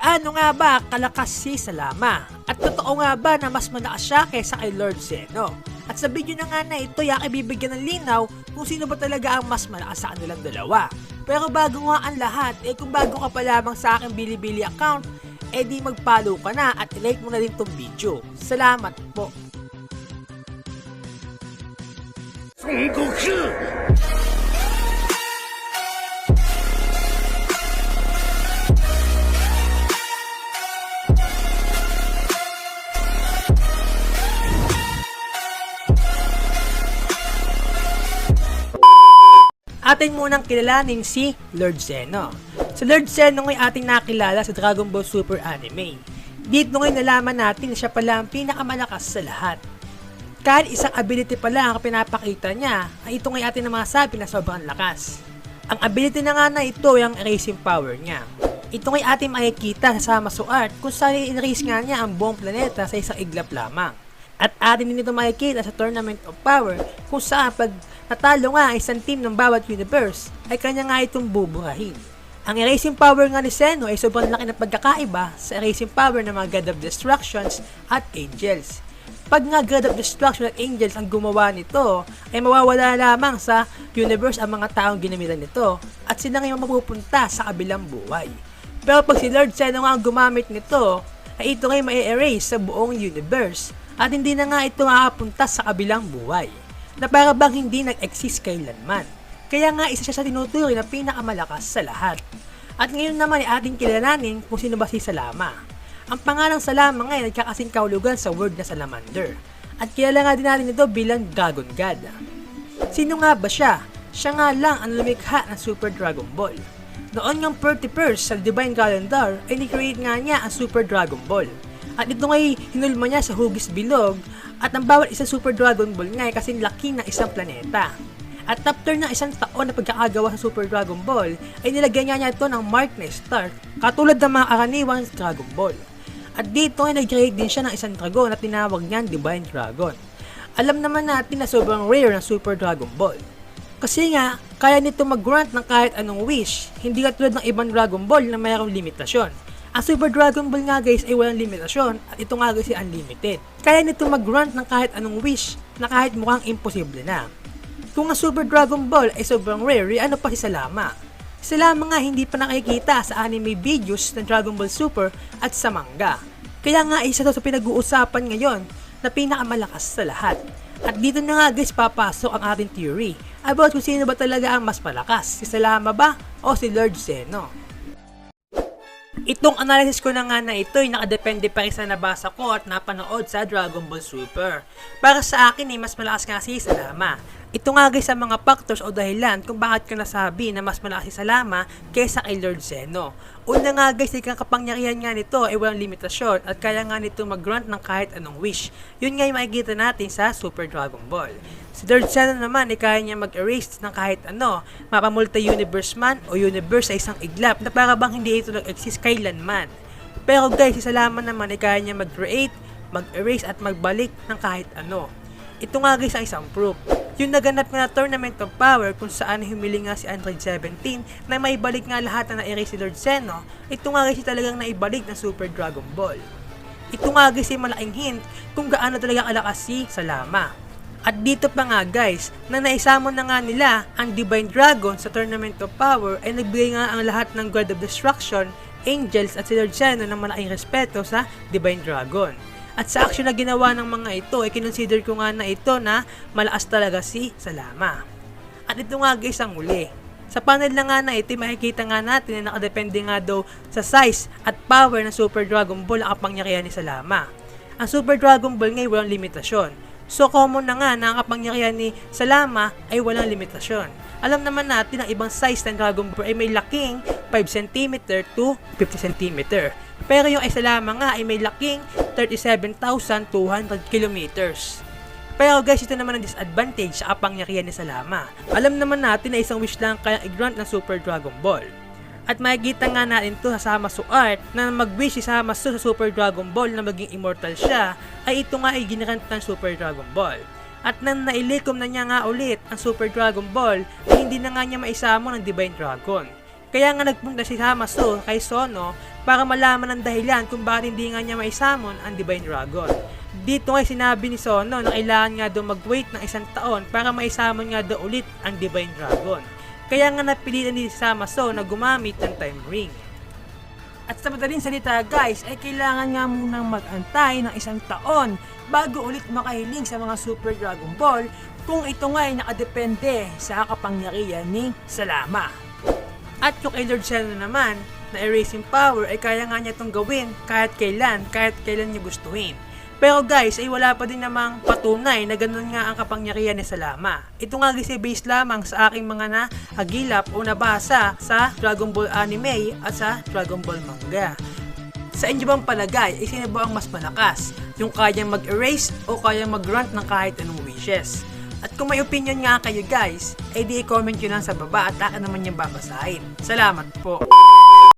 Gaano nga ba kalakas si Salama? At totoo nga ba na mas malakas siya kaysa kay Lord Zeno? At sa video na nga na ito, ibibigyan ng linaw kung sino ba talaga ang mas malakas sa kanilang dalawa. Pero bago nga ang lahat, kung bago ka pa lamang sa aking Bilibili account, di mag-follow ka na at i-like mo na din tong video. Salamat po! Atin munang kilalanin si Lord Zeno. Si Lord Zeno ay ating nakilala sa Dragon Ball Super anime. Dito ngayon nalaman natin na siya pala ang pinakamalakas sa lahat. Kahit isang ability pala ang pinapakita niya, ay ito ngay atin na masabi na sobrang lakas. Ang ability na nga na ito ay ang erasing power niya. Ito ngay ating makikita sa Zamasu art kung saan i-erase nga niya ang buong planeta sa isang iglap lamang. At atin din ito makikita sa Tournament of Power kung saan pag natalo nga isang team ng bawat universe ay kanya nga itong buburahin. Ang erasing power nga ni Zeno ay sobrang laki na pagkakaiba sa erasing power ng mga God of Destructions at Angels. Pag nga God of Destruction at Angels ang gumawa nito, ay mawawala lamang sa universe ang mga taong ginamitan nito at sila ngayon mapupunta sa kabilang buhay. Pero pag si Lord Zeno nga ang gumamit nito, ay ito ngayon ma-erase sa buong universe at hindi na nga ito makapunta sa kabilang buhay na para bang hindi nag-exist kailanman. Kaya nga isa siya sa tinuturing na pinakamalakas sa lahat. At ngayon naman ay ating kilalanin kung sino ba si Salama. Ang pangalang Salama ngayon ay kakasing kahulugan sa word na Salamander. At kilala nga din natin ito bilang Dragon God. Sino nga ba siya? Siya nga lang ang lumikha ng Super Dragon Ball. Noon ngang 31st sa Divine Calendar ay ni-create nga niya ang Super Dragon Ball. At ito nga'y hinulma niya sa hugis bilog at ang bawat isang Super Dragon Ball nga ay kasing laki ng isang planeta. At after ng isang taon na pagkakagawa sa Super Dragon Ball ay nilagyan niya ito ng mark na start katulad ng mga karaniwang Dragon Ball. At dito ay nag-create din siya ng isang dragon na tinawag niyang Divine Dragon. Alam naman natin na sobrang rare ng Super Dragon Ball. Kasi nga, kaya nito mag-grant ng kahit anong wish, hindi katulad ng ibang Dragon Ball na mayroong limitasyon. Ang Super Dragon Ball nga guys ay walang limitasyon at ito nga guys ay unlimited. Kaya nito mag-grant ng kahit anong wish na kahit mukhang imposible na. Kung ang Super Dragon Ball ay sobrang rare, ano pa si Salama? Si Salama nga hindi pa nakikita sa anime videos ng Dragon Ball Super at sa manga. Kaya nga isa to sa pinag-uusapan ngayon na pinakamalakas sa lahat. At dito na nga guys papasok ang ating theory about kung sino ba talaga ang mas malakas, si Salama ba o si Lord Zeno. Itong analysis ko na nga na ito ay nakadepende pa rin sa nabasa ko at napanood sa Dragon Ball Super. Para sa akin mas malakas nga si Salama. Ito nga guys sa mga factors o dahilan kung bakit ko nasabi na mas malakas si Salama kaysa kay Lord Zeno. Una nga guys, ang kapangyarihan nga nito ay walang limitasyon at kaya nga nito mag-grant ng kahit anong wish. Yun nga yung makikita natin sa Super Dragon Ball. Si Lord Zeno naman ay kaya niya mag-erase ng kahit ano, mapamulti-universe man o universe sa isang iglap na para bang hindi ito nag-exist kailanman. Pero guys, si Salama naman ay kaya niya mag-create, mag-erase at magbalik ng kahit ano. Ito nga guys ang isang proof. Yung naganap nga na Tournament of Power kung saan humiling nga si Android 17 na maibalik nga lahat na na-erase si Lord Zeno, ito nga guys talagang naibalik ng Super Dragon Ball. Ito nga guys ay malaking hint kung gaano talaga kalakas si Salama. At dito pa nga guys, na naisamo na nga nila ang Divine Dragon sa Tournament of Power ay nagbigay nga ang lahat ng God of Destruction, Angels at si Lord Zeno ng malaking respeto sa Divine Dragon. At sa action na ginawa ng mga ito, ay kinonsider ko nga na ito na malakas talaga si Salama. At ito nga guys ang uli. Sa panel na nga na ito, makikita nga natin na nakadepende nga daw sa size at power ng Super Dragon Ball ang kapangyarihan ni Salama. Ang Super Dragon Ball ngayon walang limitasyon. So common na nga na ang kapangyarihan ni Salama ay walang limitasyon. Alam naman natin ang ibang size ng Dragon Ball ay may laking 5 cm to 50 cm. Pero yung ay Salama nga ay may laking 37,200 kilometers. Pero guys, ito naman ang disadvantage sa kapangyarihan ni Salama. Alam naman natin na isang wish lang kaya i-grant ng Super Dragon Ball. At makikita nga natin ito sa Zamasu art na mag-wish si Zamasu sa Super Dragon Ball na maging immortal siya, ay ito nga ay ginrant ng Super Dragon Ball. At nang nailikom na niya nga ulit ang Super Dragon Ball, ay hindi na nga niya maisamo ng Divine Dragon. Kaya nga nagpunta si Zamasu kay Sono para malaman ang dahilan kung bakit hindi nga niya maisamon ang Divine Dragon. Dito nga sinabi ni Sono na kailangan nga daw mag-wait ng 1 taon para maisamon nga daw ulit ang Divine Dragon. Kaya nga napilitan ni Zamasu na gumamit ng Time Ring. At sa madaling salita guys, ay kailangan nga munang mag-antay ng 1 taon bago ulit makahiling sa mga Super Dragon Ball kung ito nga ay nakadepende sa kapangyarihan ni Salama. At yung kay Lord Zeno naman, na erasing power ay kaya nga niya itong gawin kahit kailan niya gustuhin. Pero guys, ay wala pa din namang patunay na ganun nga ang kapangyarihan ni Salama. Ito nga kasi based lamang sa aking mga nahagilap o nabasa sa Dragon Ball anime at sa Dragon Ball manga. Sa inyo bang palagay ay sino ba ang mas malakas? Yung kayang mag-erase o kayang mag-grant ng kahit anong wishes? At kung may opinion nga kayo guys, ay di i-comment nyo lang sa baba at akin naman yung babasahin. Salamat po!